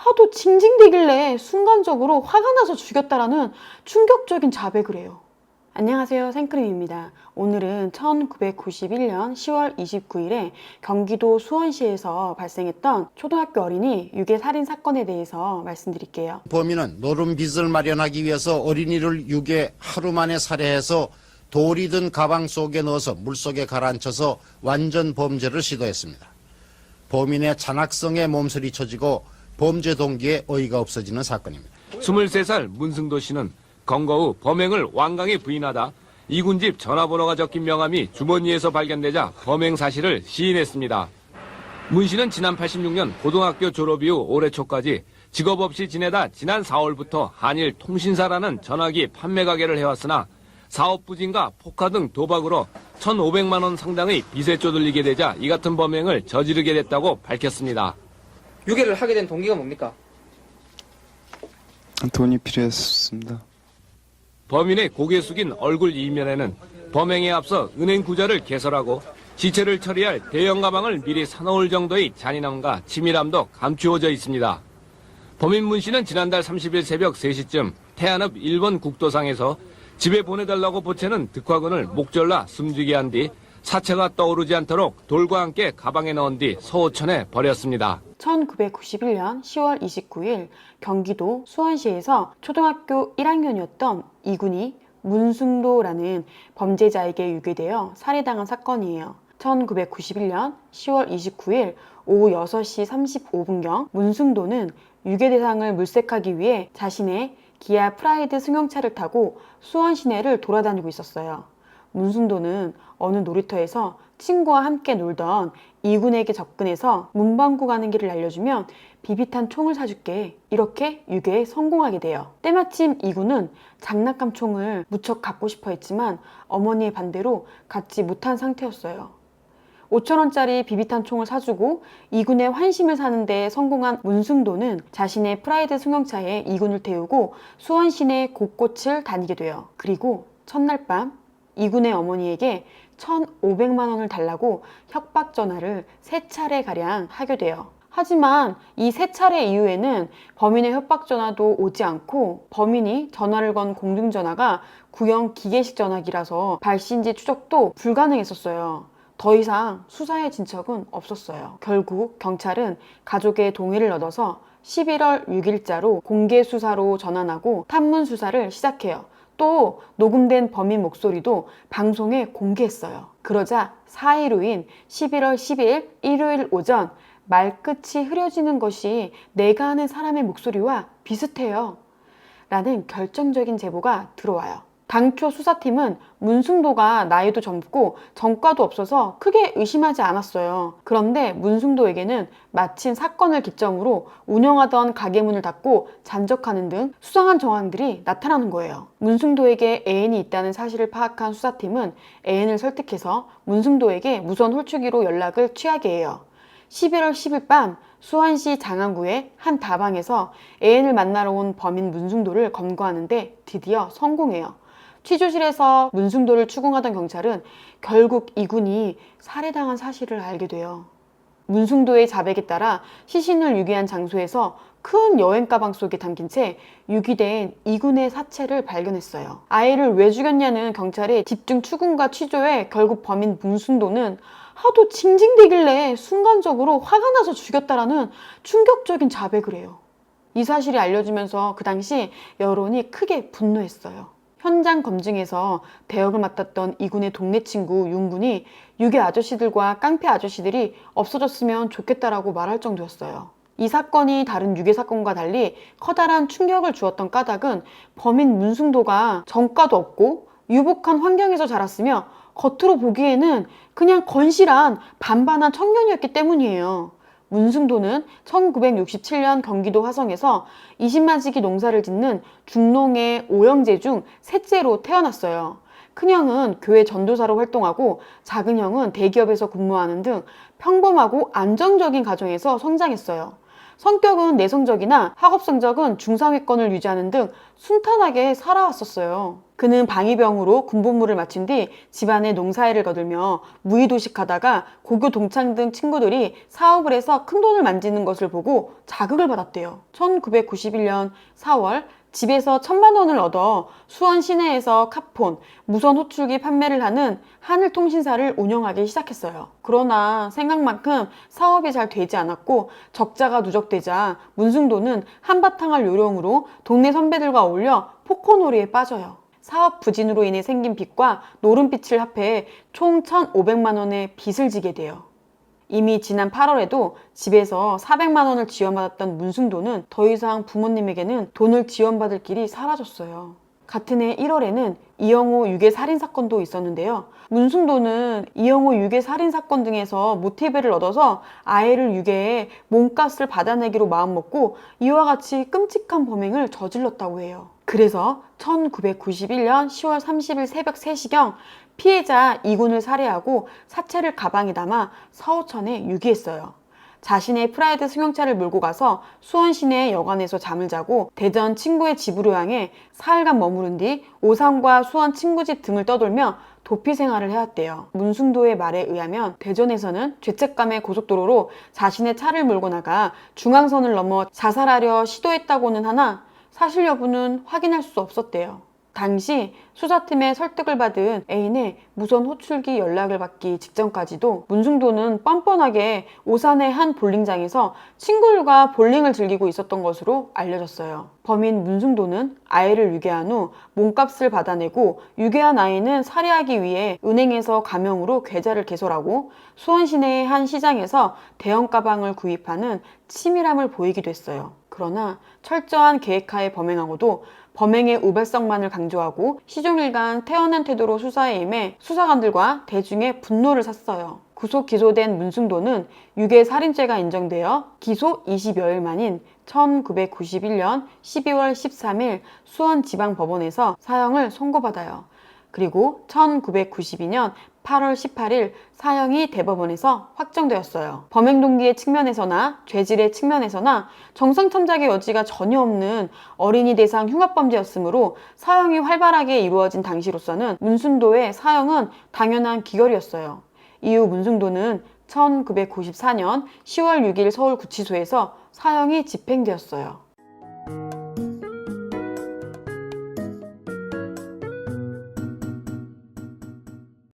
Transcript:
하도 징징대길래 순간적으로 화가 나서 죽였다라는 충격적인 자백을 해요. 안녕하세요, 생크림입니다. 오늘은 1991년 10월 29일에 경기도 수원시에서 발생했던 초등학교 어린이 유괴 살인 사건에 대해서 말씀드릴게요. 범인은 노름빚을 마련하기 위해서 어린이를 유괴 하루 만에 살해해서 돌이 든 가방 속에 넣어서 물속에 가라앉혀서 완전 범죄를 시도했습니다. 범인의 잔악성에 몸살이 쳐지고 범죄 동기에 어이가 없어지는 사건입니다. 23살 문승도 씨는 검거 후 범행을 완강히 부인하다 이군 집 전화번호가 적힌 명함이 주머니에서 발견되자 범행 사실을 시인했습니다. 문 씨는 지난 86년 고등학교 졸업 이후 올해 초까지 직업 없이 지내다 지난 4월부터 한일 통신사라는 전화기 판매 가게를 해왔으나 사업 부진과 포카 등 도박으로 1,500만 원 상당의 빚에 쪼들리게 되자 이 같은 범행을 저지르게 됐다고 밝혔습니다. 유괴를 하게 된 동기가 뭡니까? 돈이 필요했습니다. 범인의 고개 숙인 얼굴 이면에는 범행에 앞서 은행 구좌를 개설하고 시체를 처리할 대형 가방을 미리 사놓을 정도의 잔인함과 치밀함도 감추어져 있습니다. 범인 문 씨는 지난달 30일 새벽 3시쯤 태안읍 1번 국도상에서 집에 보내달라고 보채는 득화근을 목졸라 숨지게 한 뒤 사체가 떠오르지 않도록 돌과 함께 가방에 넣은 뒤 서호천에 버렸습니다. 1991년 10월 29일 경기도 수원시에서 초등학교 1학년이었던 이군이 문승도라는 범죄자에게 유괴되어 살해당한 사건이에요. 1991년 10월 29일 오후 6시 35분경 문승도는 유괴 대상을 물색하기 위해 자신의 기아 프라이드 승용차를 타고 수원 시내를 돌아다니고 있었어요. 문승도는 어느 놀이터에서 친구와 함께 놀던 이군에게 접근해서 문방구 가는 길을 알려주면 비비탄 총을 사줄게, 이렇게 유괴에 성공하게 돼요. 때마침 이군은 장난감 총을 무척 갖고 싶어 했지만 어머니의 반대로 갖지 못한 상태였어요. 5,000원짜리 비비탄 총을 사주고 이군의 환심을 사는데 성공한 문승도는 자신의 프라이드 승용차에 이군을 태우고 수원 시내 곳곳을 다니게 돼요. 그리고 첫날 밤 이군의 어머니에게 1,500만 원을 달라고 협박 전화를 3차례가량 하게 돼요. 하지만 이 3차례 이후에는 범인의 협박 전화도 오지 않고 범인이 전화를 건 공중전화가 구형 기계식 전화기라서 발신지 추적도 불가능했었어요. 더 이상 수사의 진척은 없었어요. 결국 경찰은 가족의 동의를 얻어서 11월 6일자로 공개 수사로 전환하고 탐문 수사를 시작해요. 또 녹음된 범인 목소리도 방송에 공개했어요. 그러자 4일 후인 11월 10일 일요일 오전 말끝이 흐려지는 것이 내가 아는 사람의 목소리와 비슷해요 라는 결정적인 제보가 들어와요. 당초 수사팀은 문승도가 나이도 젊고 전과도 없어서 크게 의심하지 않았어요. 그런데 문승도에게는 마침 사건을 기점으로 운영하던 가게 문을 닫고 잠적하는 등 수상한 정황들이 나타나는 거예요. 문승도에게 애인이 있다는 사실을 파악한 수사팀은 애인을 설득해서 문승도에게 무선 홀쭉이로 연락을 취하게 해요. 11월 10일 밤 수원시 장안구의 한 다방에서 애인을 만나러 온 범인 문승도를 검거하는데 드디어 성공해요. 취조실에서 문승도를 추궁하던 경찰은 결국 이군이 살해당한 사실을 알게 돼요. 문승도의 자백에 따라 시신을 유기한 장소에서 큰 여행 가방 속에 담긴 채 유기된 이군의 사체를 발견했어요. 아이를 왜 죽였냐는 경찰의 집중 추궁과 취조에 결국 범인 문승도는 하도 징징대길래 순간적으로 화가 나서 죽였다라는 충격적인 자백을 해요. 이 사실이 알려지면서 그 당시 여론이 크게 분노했어요. 현장 검증에서 대역을 맡았던 이군의 동네 친구 윤군이 유괴 아저씨들과 깡패 아저씨들이 없어졌으면 좋겠다라고 말할 정도였어요. 이 사건이 다른 유괴 사건과 달리 커다란 충격을 주었던 까닭은 범인 문승도가 전과도 없고 유복한 환경에서 자랐으며 겉으로 보기에는 그냥 건실한 반반한 청년이었기 때문이에요. 문승도는 1967년 경기도 화성에서 20만지기 농사를 짓는 중농의 5형제 중 셋째로 태어났어요. 큰형은 교회 전도사로 활동하고 작은형은 대기업에서 근무하는 등 평범하고 안정적인 가정에서 성장했어요. 성격은 내성적이나 학업 성적은 중상위권을 유지하는 등 순탄하게 살아왔었어요. 그는 방위병으로 군복무를 마친 뒤 집안의 농사일을 거들며 무의도식하다가 고교 동창 등 친구들이 사업을 해서 큰 돈을 만지는 것을 보고 자극을 받았대요. 1991년 4월 집에서 1,000만 원을 얻어 수원 시내에서 카폰, 무선 호출기 판매를 하는 하늘통신사를 운영하기 시작했어요. 그러나 생각만큼 사업이 잘 되지 않았고 적자가 누적되자 문승도는 한바탕할 요령으로 동네 선배들과 어울려 포커놀이에 빠져요. 사업 부진으로 인해 생긴 빚과 노름빚을 합해 총 1,500만 원의 빚을 지게 돼요. 이미 지난 8월에도 집에서 400만 원을 지원받았던 문승도는 더 이상 부모님에게는 돈을 지원받을 길이 사라졌어요. 같은 해 1월에는 이영호 유괴 살인 사건도 있었는데요. 문승도는 이영호 유괴 살인 사건 등에서 모티브를 얻어서 아이를 유괴해 몸값을 받아내기로 마음먹고 이와 같이 끔찍한 범행을 저질렀다고 해요. 그래서 1991년 10월 30일 새벽 3시경 피해자 이군을 살해하고 사체를 가방에 담아 서호천에 유기했어요. 자신의 프라이드 승용차를 몰고 가서 수원 시내 여관에서 잠을 자고 대전 친구의 집으로 향해 사흘간 머무른 뒤 오산과 수원 친구 집 등을 떠돌며 도피 생활을 해왔대요. 문승도의 말에 의하면 대전에서는 죄책감의 고속도로로 자신의 차를 몰고 나가 중앙선을 넘어 자살하려 시도했다고는 하나 사실 여부는 확인할 수 없었대요. 당시 수사팀의 설득을 받은 애인의 무선 호출기 연락을 받기 직전까지도 문승도는 뻔뻔하게 오산의 한 볼링장에서 친구들과 볼링을 즐기고 있었던 것으로 알려졌어요. 범인 문승도는 아이를 유괴한 후 몸값을 받아내고 유괴한 아이는 살해하기 위해 은행에서 가명으로 계좌를 개설하고 수원 시내의 한 시장에서 대형 가방을 구입하는 치밀함을 보이기도 했어요. 그러나 철저한 계획하에 범행하고도 범행의 우발성만을 강조하고 시종일관 태연한 태도로 수사에 임해 수사관들과 대중의 분노를 샀어요. 구속 기소된 문승도는 유괴 살인죄가 인정되어 기소 20여일 만인 1991년 12월 13일 수원지방법원에서 사형을 선고받아요. 그리고 1992년 8월 18일 사형이 대법원에서 확정되었어요. 범행 동기의 측면에서나 죄질의 측면에서나 정상참작의 여지가 전혀 없는 어린이 대상 흉악범죄였으므로 사형이 활발하게 이루어진 당시로서는 문승도의 사형은 당연한 기결이었어요. 이후 문승도는 1994년 10월 6일 서울구치소에서 사형이 집행되었어요.